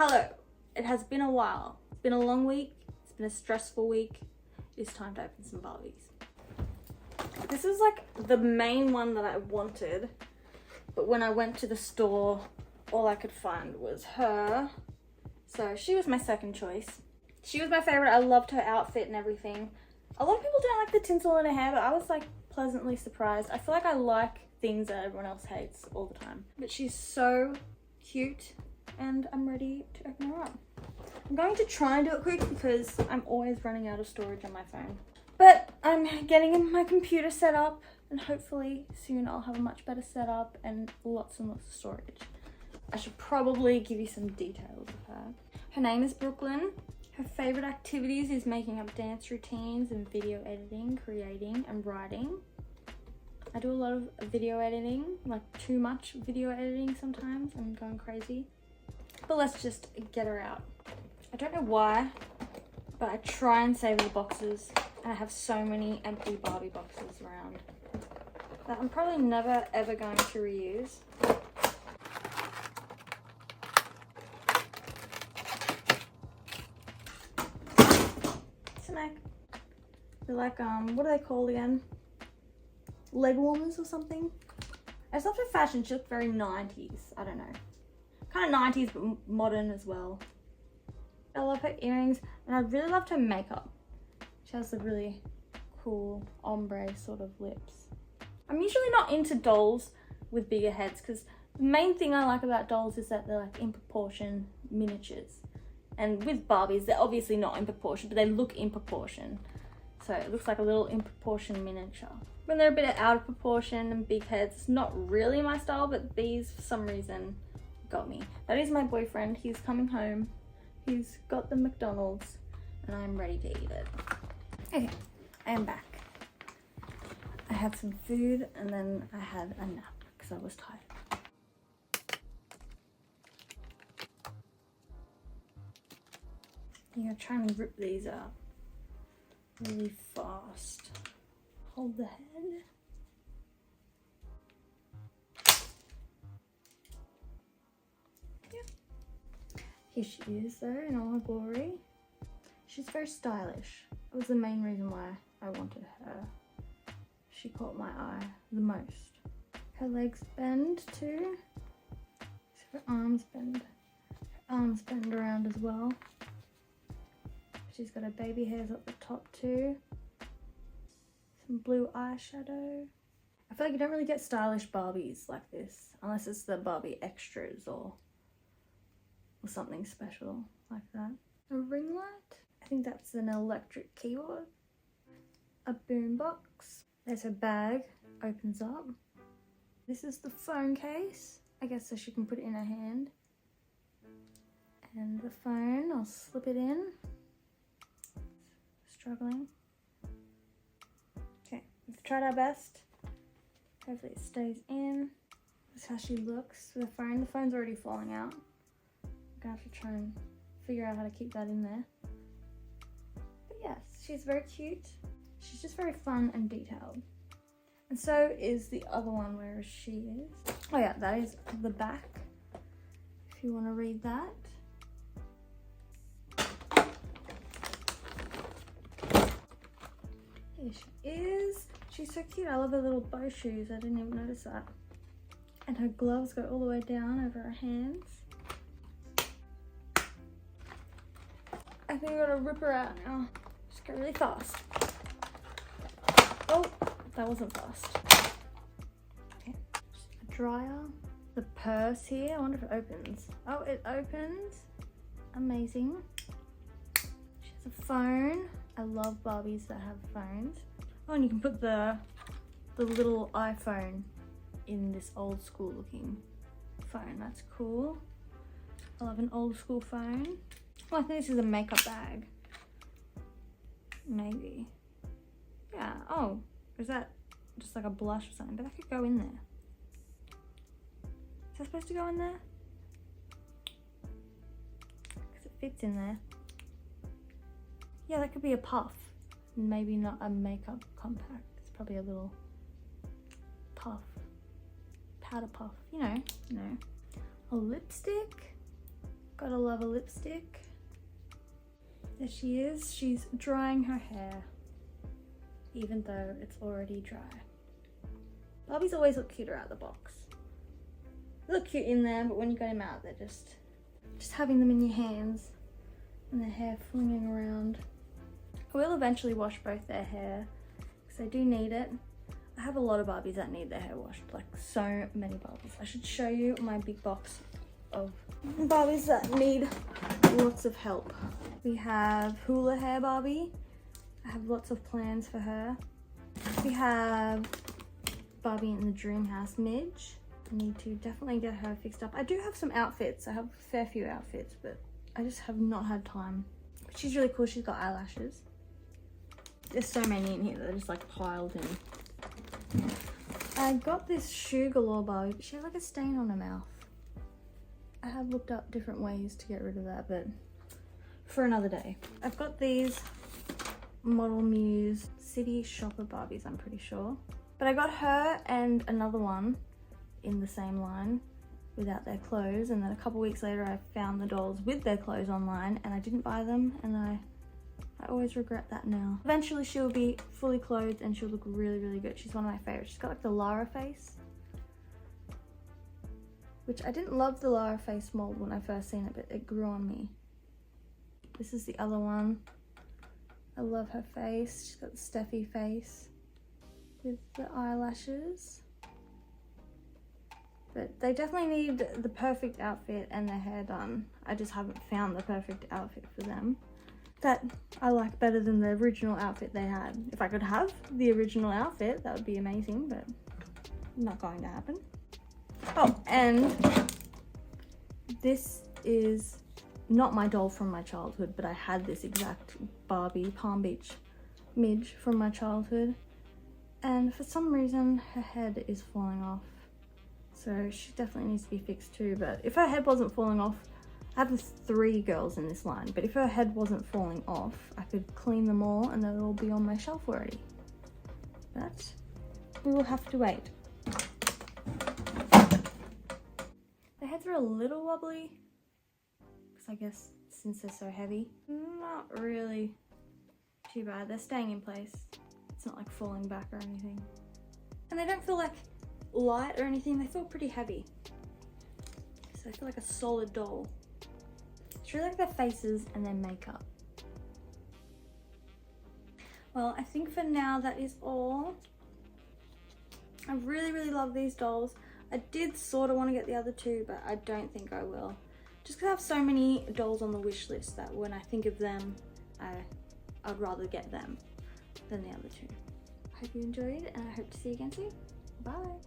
Hello, it has been a while. It's been a long week, it's been a stressful week. It's time to open some Barbies. This is like the main one that I wanted, but when I went to the store, all I could find was her. So she was my second choice. She was my favorite. I loved her outfit and everything. A lot of people don't like the tinsel in her hair, but I was like pleasantly surprised. I feel like I like things that everyone else hates all the time. But she's so cute and I'm ready to open her up. I'm going to try and do it quick because I'm always running out of storage on my phone. But I'm getting my computer set up and hopefully soon I'll have a much better setup and lots of storage. I should probably give you some details of her. Her name is Brookyln. Her favorite activities is making up dance routines and video editing, creating and writing. I do a lot of video editing, like too much video editing sometimes. I'm going crazy. But let's just get her out. I don't know why, but I try and save the boxes. And I have so many empty Barbie boxes around that I'm probably never ever going to reuse. Snack. They're like, what are they called again? Leg warmers or something? I just love her fashion. She looks very 90s. I don't know. Kind of 90s, but modern as well. I love her earrings, and I really loved her makeup. She has the really cool ombre sort of lips. I'm usually not into dolls with bigger heads because the main thing I like about dolls is that they're like in proportion miniatures. And with Barbies, they're obviously not in proportion, but they look in proportion. So it looks like a little in proportion miniature. When they're a bit out of proportion and big heads, it's not really my style, but these, for some reason, got me. That is my boyfriend. He's coming home. He's got the McDonald's, and I'm ready to eat it. Okay, I am back. I had some food, and then I had a nap because I was tired. I'm gonna try and rip these out really fast. Hold the head. Yep. Here she is though, in all her glory. She's very stylish. That was the main reason why I wanted her. She caught my eye the most. Her legs bend too. So her arms bend. Her arms bend around as well. She's got her baby hairs up the top too. Some blue eyeshadow. I feel like you don't really get stylish Barbies like this unless it's the Barbie extras or something special like that. A ring light. I think that's an electric keyboard. A boombox. There's her bag. Opens up. This is the phone case. I guess so she can put it in her hand. And the phone, I'll slip it in. Struggling. Okay, we've tried our best. Hopefully it stays in. This is how she looks with the phone. The phone's already falling out. I'm gonna have to try and figure out how to keep that in there. But yes, she's very cute. She's just very fun and detailed. And so is the other one, where she is. Oh yeah, that is the back. If you want to read that. Here she is. She's so cute. I love her little bow shoes. I didn't even notice that. And her gloves go all the way down over her hands. I think I'm gonna rip her out now. Just go really fast. Oh, that wasn't fast. Okay. A dryer. The purse here. I wonder if it opens. Oh, it opens. Amazing. She has a phone. I love Barbies that have phones. Oh, and you can put the little iPhone in this old school looking phone. That's cool. I love an old school phone. Oh, I think this is a makeup bag. Maybe. Yeah. Oh, is that just like a blush or something? But that could go in there. Is that supposed to go in there? Because it fits in there. Yeah, that could be a puff. Maybe not a makeup compact. It's probably a little puff. Powder puff. You know. A lipstick. Gotta love a lipstick. There she is. She's drying her hair, even though it's already dry. Barbies always look cuter out of the box. They look cute in there, but when you get them out, they're just having them in your hands and their hair flinging around. I will eventually wash both their hair because they do need it. I have a lot of Barbies that need their hair washed, like so many Barbies. I should show you my big box of Barbies that need lots of help. We have Hula Hair Barbie. I have lots of plans for her. We have Barbie in the Dream House Midge. I need to definitely get her fixed up. I do have some outfits. I have a fair few outfits, but I just have not had time. But she's really cool. She's got eyelashes. There's so many in here that are just like piled in. I got this Shoe Galore Barbie, but she has like a stain on her mouth. I have looked up different ways to get rid of that, but for another day. I've got these Model Muse City Shopper Barbies, I'm pretty sure. But I got her and another one in the same line without their clothes, and then a couple weeks later I found the dolls with their clothes online and I didn't buy them, and I always regret that now. Eventually she'll be fully clothed and she'll look really, really good. She's one of my favorites. She's got like the Lara face, which I didn't love the Lara face mold when I first seen it, but it grew on me. This is the other one. I love her face. She's got the Steffi face with the eyelashes. But they definitely need the perfect outfit and their hair done. I just haven't found the perfect outfit for them that I like better than the original outfit they had. If I could have the original outfit, that would be amazing, but not going to happen. Oh, and this is not my doll from my childhood, but I had this exact Barbie Palm Beach Midge from my childhood, and for some reason her head is falling off, so she definitely needs to be fixed too. But if her head wasn't falling off, I have 3 girls in this line, but if her head wasn't falling off, I could clean them all and they'll all be on my shelf already. But we will have to wait. The heads are a little wobbly, because I guess since they're so heavy. Not really too bad. They're staying in place. It's not like falling back or anything. And they don't feel like light or anything. They feel pretty heavy. So they feel like a solid doll. It's really like their faces and their makeup. Well, I think for now that is all. I really, really love these dolls. I did sort of want to get the other 2, but I don't think I will. Just because I have so many dolls on the wish list that when I think of them, I'd rather get them than the other 2. I hope you enjoyed, and I hope to see you again soon. Bye!